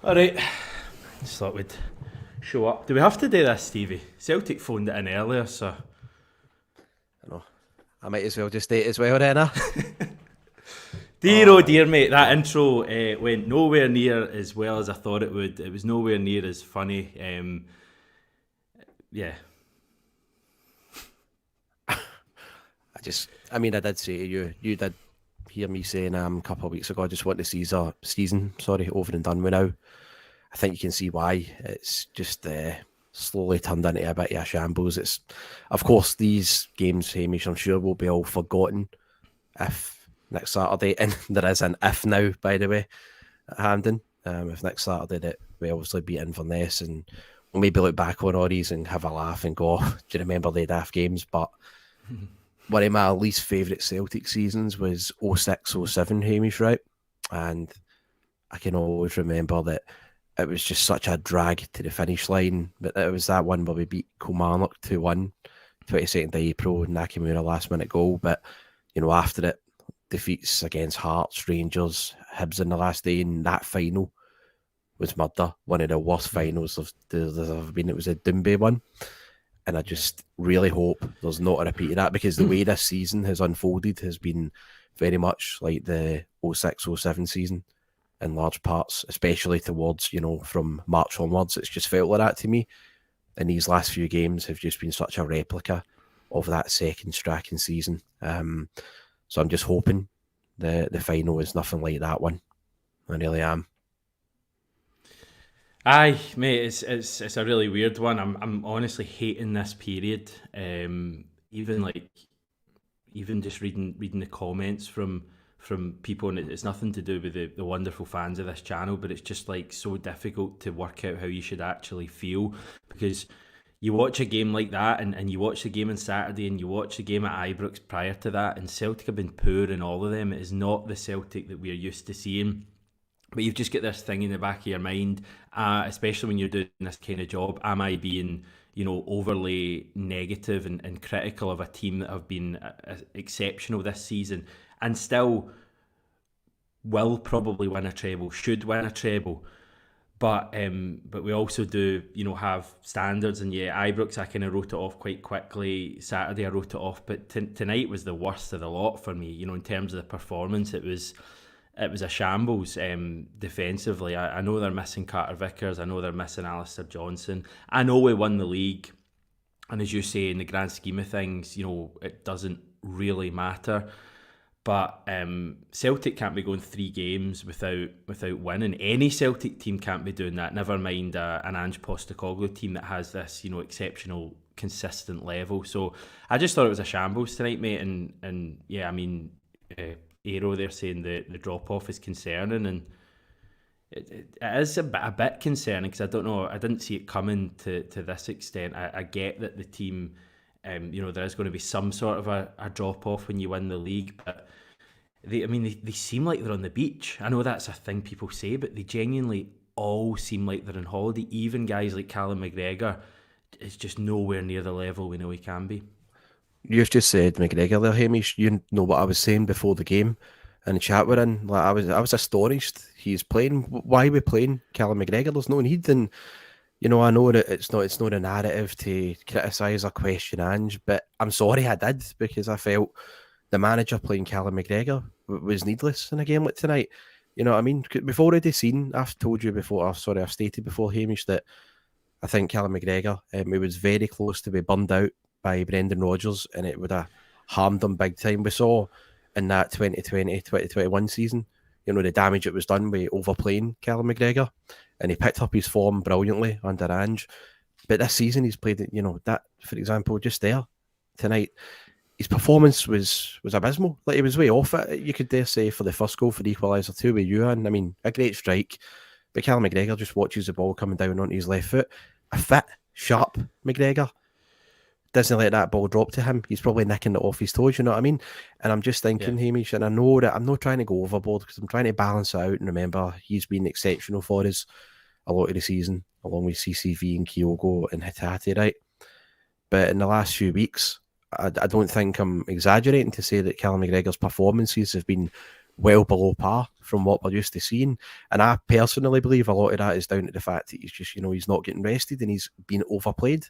Alright, just thought we'd show up. Do we have to do this, Stevie? Celtic phoned it in earlier, so. I know. I might as well just do it as well, then. Dear oh dear, mate, that intro went nowhere near as well as I thought it would. It was nowhere near as funny. Yeah. I did say to you did hear me saying a couple of weeks ago, I just want to see the season, over and done with now. I think you can see why. It's just slowly turned into a bit of a shambles. It's, of course, these games, Hamish, I'm sure will be all forgotten if next Saturday, and there is an if now, by the way, at Hampden. If next Saturday that we obviously beat Inverness, and we'll maybe look back on all these and have a laugh and go, oh, do you remember the daft games? But one of my least favourite Celtic seasons was 06-07, Hamish, right? And I can always remember that it was just such a drag to the finish line. But it was that one where we beat Kilmarnock 2-1, 22nd of April, Nakamura last minute goal. But, after it, defeats against Hearts, Rangers, Hibs in the last day, and that final was murder. One of the worst finals there's ever been. It was a Doumbé one. And I just really hope there's not a repeat of that, because the way this season has unfolded has been very much like the 06-07 season in large parts, especially towards, from March onwards. It's just felt like that to me. And these last few games have just been such a replica of that second striking season. So I'm just hoping the final is nothing like that one. I really am. Aye, mate, it's a really weird one. I'm honestly hating this period. Even just reading the comments from people, and it's nothing to do with the wonderful fans of this channel, but it's just like so difficult to work out how you should actually feel, because you watch a game like that, and you watch the game on Saturday, and you watch the game at Ibrox prior to that, and Celtic have been poor in all of them. It is not the Celtic that we're used to seeing. But you've just got this thing in the back of your mind, especially when you're doing this kind of job. Am I being, overly negative and critical of a team that have been exceptional this season and still will probably win a treble, should win a treble? But we also do, have standards. And yeah, Ibrox, I kind of wrote it off quite quickly. Saturday, I wrote it off. But tonight was the worst of the lot for me. In terms of the performance, it was a shambles defensively. I know they're missing Carter Vickers. I know they're missing Alistair Johnson. I know we won the league. And as you say, in the grand scheme of things, it doesn't really matter. But Celtic can't be going 3 games without winning. Any Celtic team can't be doing that. Never mind an Ange Postecoglou team that has this, exceptional, consistent level. So I just thought it was a shambles tonight, mate. And yeah, I mean, Aero, they're saying the drop off is concerning, and it is a bit concerning, because I don't know, I didn't see it coming to this extent. I get that the team, there is going to be some sort of a drop off when you win the league, but they seem like they're on the beach. I know that's a thing people say, but they genuinely all seem like they're on holiday. Even guys like Callum McGregor is just nowhere near the level we know he can be. You've just said McGregor there, Hamish. You know what I was saying before the game in the chat we're in. Like, I was astonished. He's playing. Why are we playing Callum McGregor? There's no need. And I know that it's not a narrative to criticise or question Ange, but I'm sorry I did, because I felt the manager playing Callum McGregor was needless in a game like tonight. You know what I mean? We've already seen. I've told you before. I've stated before, Hamish, that I think Callum McGregor, he was very close to be burned out by Brendan Rodgers, and it would have harmed him big time. We saw in that 2020-2021 season, the damage it was done by overplaying Callum McGregor, and he picked up his form brilliantly under Ange. But this season he's played, that, for example, just there tonight, his performance was abysmal. Like, he was way off it, you could dare say, for the first goal, for the equaliser too, with Ewan. I mean, a great strike, but Callum McGregor just watches the ball coming down onto his left foot. A fit, sharp McGregor doesn't let that ball drop to him. He's probably nicking it off his toes, you know what I mean? And I'm just thinking, Hamish, and I know that I'm not trying to go overboard, because I'm trying to balance it out and remember he's been exceptional for us a lot of the season, along with CCV and Kyogo and Hatate, right? But in the last few weeks, I don't think I'm exaggerating to say that Callum McGregor's performances have been well below par from what we're used to seeing. And I personally believe a lot of that is down to the fact that he's just, he's not getting rested and he's been overplayed.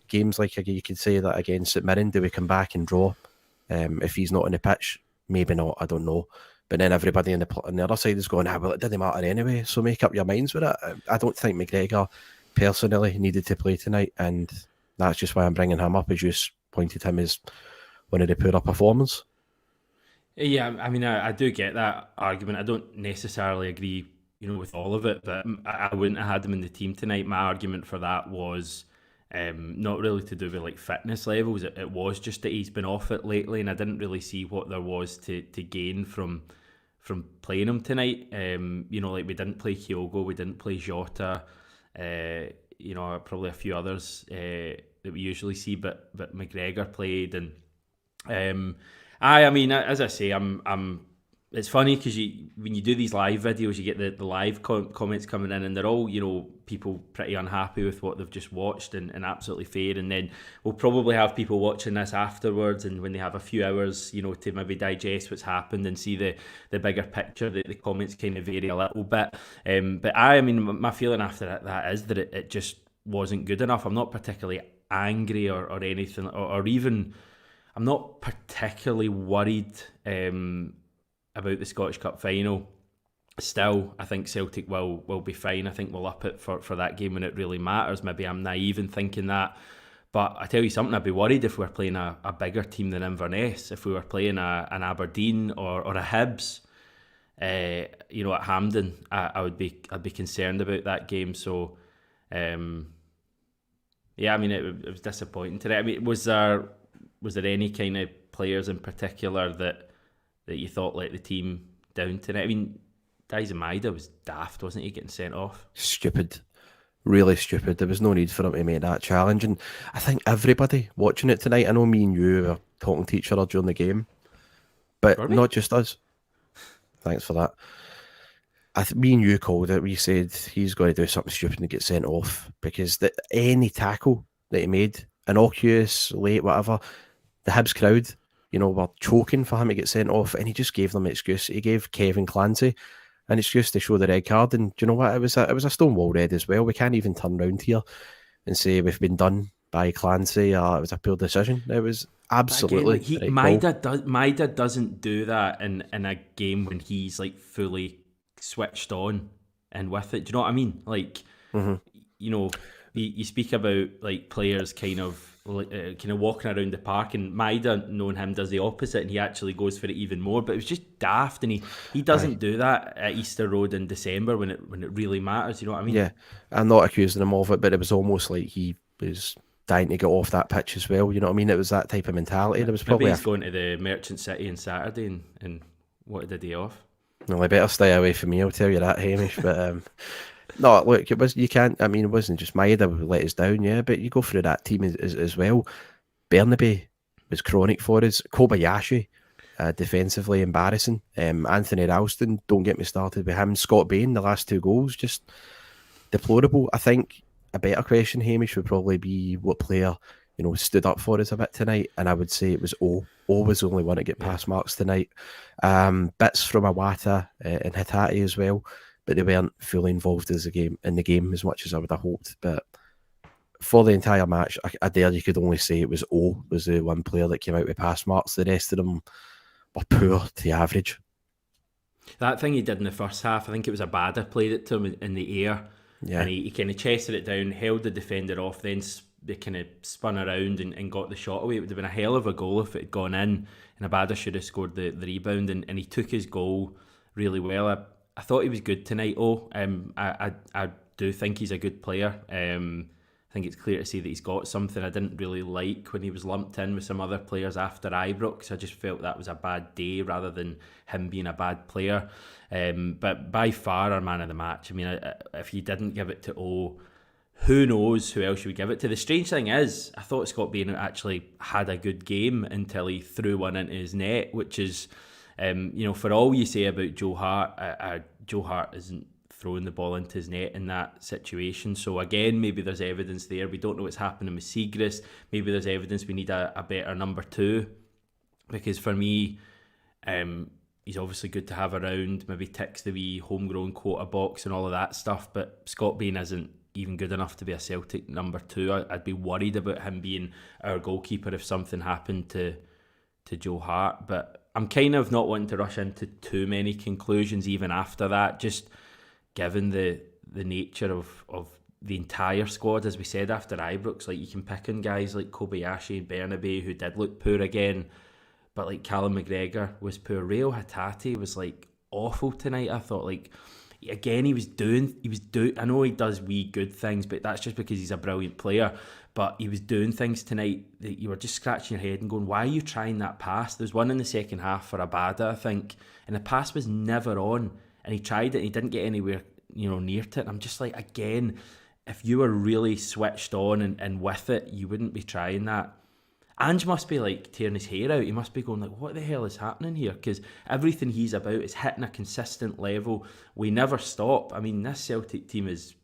Games like, you could say that against St Mirren, do we come back and draw? If he's not on the pitch, maybe not, I don't know. But then everybody on the other side is going, well, it didn't matter anyway, so make up your minds with it. I don't think McGregor personally needed to play tonight, and that's just why I'm bringing him up, as you pointed him as one of the poorer performers. Yeah, I mean, I do get that argument. I don't necessarily agree, with all of it, but I wouldn't have had him in the team tonight. My argument for that was not really to do with like fitness levels. It was just that he's been off it lately, and I didn't really see what there was to gain from playing him tonight. Like we didn't play Kyogo, we didn't play Jota, probably a few others that we usually see, but McGregor played, and I mean, as I say, I'm. It's funny because when you do these live videos, you get the live comments coming in, and they're all, people pretty unhappy with what they've just watched, and absolutely fair. And then we'll probably have people watching this afterwards, and when they have a few hours, to maybe digest what's happened and see the bigger picture, the comments kind of vary a little bit. But I mean, my feeling after that is that it just wasn't good enough. I'm not particularly angry or anything, or even I'm not particularly worried about the Scottish Cup final. Still, I think Celtic will be fine. I think we'll up it for that game when it really matters. Maybe I'm naive in thinking that. But I tell you something, I'd be worried if we were playing a bigger team than Inverness. If we were playing an Aberdeen or a Hibs, at Hampden, I'd be concerned about that game. So, yeah, I mean, it was disappointing today. I mean, was there any kind of players in particular that you thought let the team down tonight? I mean, Dyson Maeda was daft, wasn't he, getting sent off? Stupid. Really stupid. There was no need for him to make that challenge. And I think everybody watching it tonight, I know me and you were talking to each other during the game, but not just us. Thanks for that. Me and you called it. We said he's going to do something stupid and get sent off, because any tackle that he made, innocuous, late, whatever, the Hibs crowd, were choking for him to get sent off, and he just gave them an excuse. He gave Kevin Clancy an excuse to show the red card, and do you know what? It was a stonewall red as well. We can't even turn round here and say we've been done by Clancy or it was a poor decision. It was absolutely Maeda doesn't do that in a game when he's like fully switched on and with it. Do you know what I mean? Like, you speak about like players kind of walking around the park, and Maeda, knowing him, does the opposite, and he actually goes for it even more. But it was just daft, and he doesn't do that at Easter Road in December when it really matters. You know what I mean? Yeah, I'm not accusing him of it, but it was almost like he was dying to get off that pitch as well. You know what I mean? It was that type of mentality. There was probably maybe he's going to the Merchant City on Saturday and wanted a day off. Well, I better stay away from me, I'll tell you that, Hamish. But no, look, it wasn't just Maeda who let us down, yeah, but you go through that team as well. Bernabe was chronic for us. Kobayashi, defensively embarrassing. Anthony Ralston, don't get me started with him. Scott Bain, the last two goals, just deplorable. I think a better question, Hamish, would probably be what player, stood up for us a bit tonight, and I would say it was O. O was the only one to get pass marks tonight. Bits from Iwata and Hitati as well, but they weren't fully involved in the game as much as I would have hoped. But for the entire match, I dare you could only say it was O was the one player that came out with pass marks. The rest of them were poor to average. That thing he did in the first half, I think it was Abada played it to him in the air, and he kind of chested it down, held the defender off, then they kind of spun around and got the shot away. It would have been a hell of a goal if it had gone in, and Abada should have scored the rebound, and he took his goal really well. I thought he was good tonight. I do think he's a good player. I think it's clear to see that he's got something. I didn't really like when he was lumped in with some other players after Ibrox. I just felt that was a bad day rather than him being a bad player. But by far our man of the match. I mean, if you didn't give it to O, who knows who else you would give it to. The strange thing is, I thought Scott Bain actually had a good game until he threw one into his net, which is, for all you say about Joe Hart, Joe Hart isn't throwing the ball into his net in that situation. So again, maybe there's evidence there. We don't know what's happening with Siegrist. Maybe there's evidence we need a better number two. Because for me, he's obviously good to have around, maybe ticks the wee homegrown quota box and all of that stuff, but Scott Bain isn't even good enough to be a Celtic number 2. I'd be worried about him being our goalkeeper if something happened to Joe Hart, but I'm kind of not wanting to rush into too many conclusions even after that, just given the nature of the entire squad. As we said after Ibrox, like, you can pick on guys like Kobayashi and Bernabe who did look poor again, but like Callum McGregor was poor. Rayo Hatate was like awful tonight. I thought, like, again, he was doing. I know he does wee good things, but that's just because he's a brilliant player. But he was doing things tonight that you were just scratching your head and going, why are you trying that pass? There's one in the second half for Abada, I think, and the pass was never on, and he tried it and he didn't get anywhere, near it. And I'm just like, again, if you were really switched on and with it, you wouldn't be trying that. Ange must be like tearing his hair out. He must be going like, what the hell is happening here? Because everything he's about is hitting a consistent level. We never stop. I mean, this Celtic team has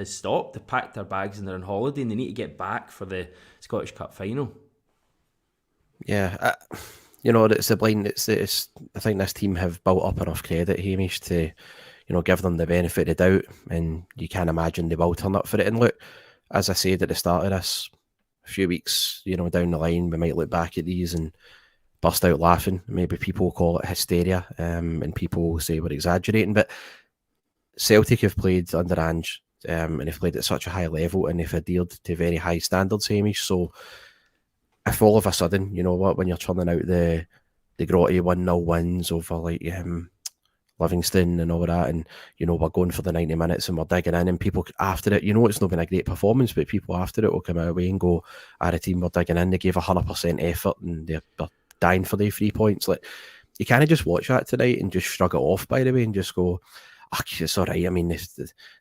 stopped. They packed their bags and they're on holiday and they need to get back for the Scottish Cup final. Yeah, it's the blind. It's. I think this team have built up enough credit, Hamish, to give them the benefit of the doubt, and you can't imagine they will turn up for it. And look, as I said at the start of this, a few weeks, down the line, we might look back at these and burst out laughing. Maybe people call it hysteria, and people say we're exaggerating. But Celtic have played under Ange, and they've played at such a high level, and they've adhered to very high standards, Hamish. So if all of a sudden, when you're turning out the grotty 1-0 wins over like Livingston and all that, and we're going for the 90 minutes and we're digging in, and people after it, it's not been a great performance, but people after it will come out away and go, the team were digging in, they gave 100% effort and they're dying for the 3 points. Like, you kind of just watch that tonight and just shrug it off, by the way, and just go, it's all right. I mean,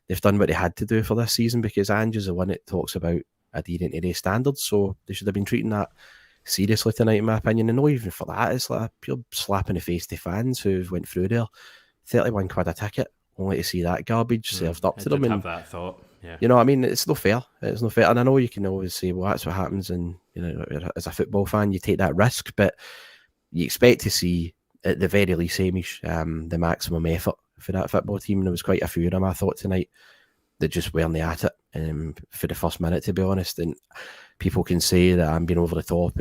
they've done what they had to do for this season, because Ange is the one that talks about adhering to their standards, so they should have been treating that seriously tonight, in my opinion. And not even for that, it's like a pure slap in the face to fans who went through there. 31 quid a ticket, only to see that garbage served up to them. Have that thought, yeah. I mean, it's no fair. It's no fair. And I know you can always say, well, that's what happens, and as a football fan, you take that risk, but you expect to see, at the very least, Hamish, the maximum effort for that football team. And there was quite a few of them, I thought, tonight, that just weren't at it for the first minute, to be honest. And people can say that I'm being over the top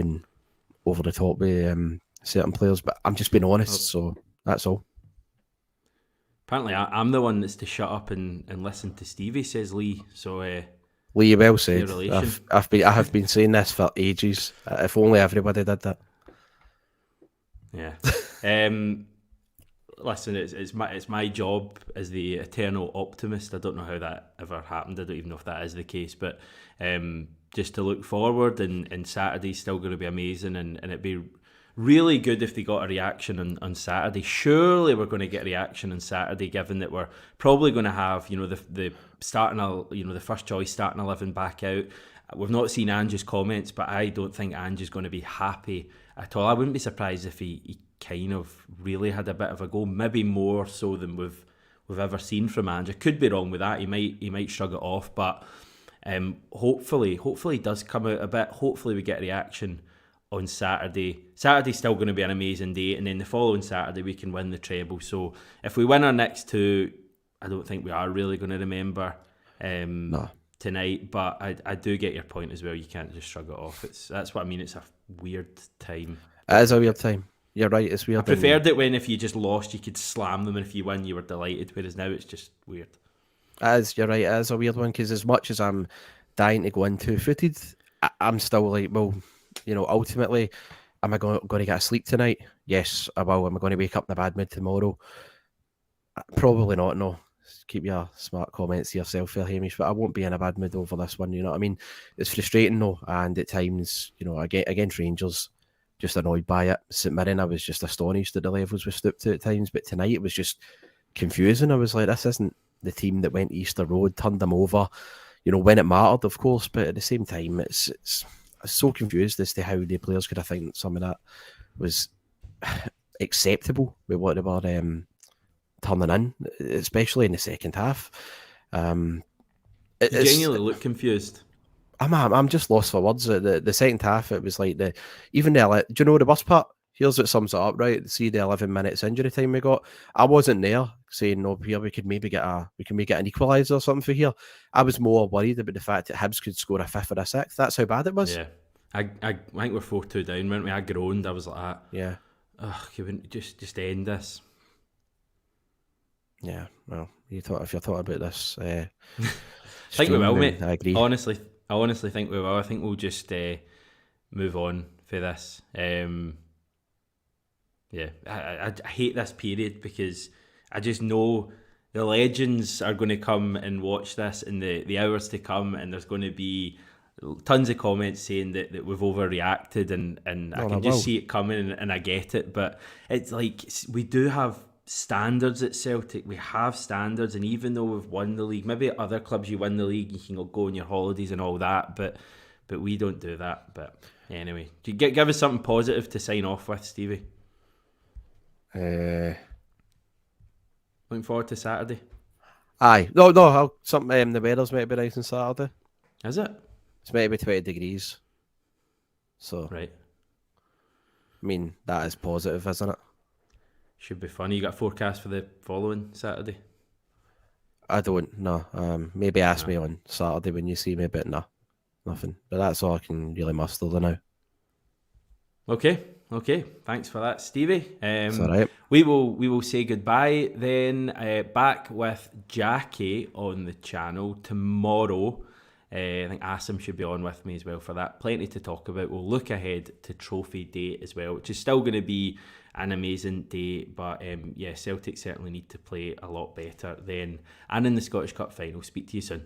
with certain players, but I'm just being honest, so that's all. Apparently, I'm the one that's to shut up and listen to Stevie, says Lee. So, Lee, well said. I have been saying this for ages. If only everybody did that. Yeah. Listen, it's my job as the eternal optimist. I don't know how that ever happened. I don't even know if that is the case. But just to look forward, and Saturday's still going to be amazing, and it'd be really good if they got a reaction on Saturday. Surely we're going to get a reaction on Saturday, given that we're probably going to have the starting the first choice starting 11 back out. We've not seen Ange's comments, but I don't think Ange is going to be happy at all. I wouldn't be surprised if he kind of really had a bit of a go, maybe more so than we've ever seen from Ange. I could be wrong with that. He might shrug it off, but hopefully he does come out a bit. Hopefully we get a reaction on Saturday. Saturday's still going to be an amazing day, and then the following Saturday we can win the treble. So if we win our next two, I don't think we are really going to remember tonight, but I do get your point as well. You can't just shrug it off. That's what I mean. It's a weird time. It is a weird time. You're right, it's weird. I preferred it when if you just lost, you could slam them, and if you win, you were delighted, whereas now it's just weird. You're right, it is a weird one, because as much as I'm dying to go into footed, I'm still like, well, ultimately, am I going to get a sleep tonight? Yes, I will. Am I going to wake up in a bad mood tomorrow? Probably not, no. Keep your smart comments to yourself there, Hamish, but I won't be in a bad mood over this one, you know what I mean? It's frustrating, though, and at times, against Rangers, just annoyed by it. St Mirren, I was just astonished at the levels we stooped to at times, but tonight it was just confusing. I was like, this isn't the team that went to Easter Road, turned them over, when it mattered, of course, but at the same time, it's I was so confused as to how the players could have think some of that was acceptable with what they were turning in, especially in the second half. You genuinely look confused. I'm just lost for words. The second half, it was like do you know the worst part, here's what sums it up, right? See the 11 minutes injury time we got. I wasn't there saying, no, here we can maybe get an equaliser or something for here. I was more worried about the fact that Hibs could score a fifth or a sixth. That's how bad it was. Yeah. I think we're 4-2 down, weren't we? I groaned. I was like that. Yeah. Ugh, you wouldn't just end this. Yeah, well, if you're talking about this, I think we will, mate. I agree. I honestly think we will. I think we'll just move on for this. Yeah, I hate this period because I just know the legends are going to come and watch this in the hours to come, and there's going to be tons of comments saying that we've overreacted, and I can just see it coming, and I get it. But it's like, we do have standards at Celtic. We have standards, and even though we've won the league, maybe at other clubs you win the league, you can go on your holidays and all that, but we don't do that. But anyway, do you give us something positive to sign off with, Stevie? Looking forward to Saturday. Aye, something. The weather's might be nice on Saturday. Is it? It's maybe 20 degrees. So right. I mean, that is positive, isn't it? Should be fun. You got a forecast for the following Saturday? I don't. No. Maybe ask me on Saturday when you see me, but no, nothing. But that's all I can really muster now. Okay. Thanks for that, Stevie. It's all right. We will say goodbye then. Back with Jackie on the channel tomorrow. I think Asim should be on with me as well for that. Plenty to talk about. We'll look ahead to Trophy Day as well, which is still going to be an amazing day. But Celtic certainly need to play a lot better then. And in the Scottish Cup final. Speak to you soon.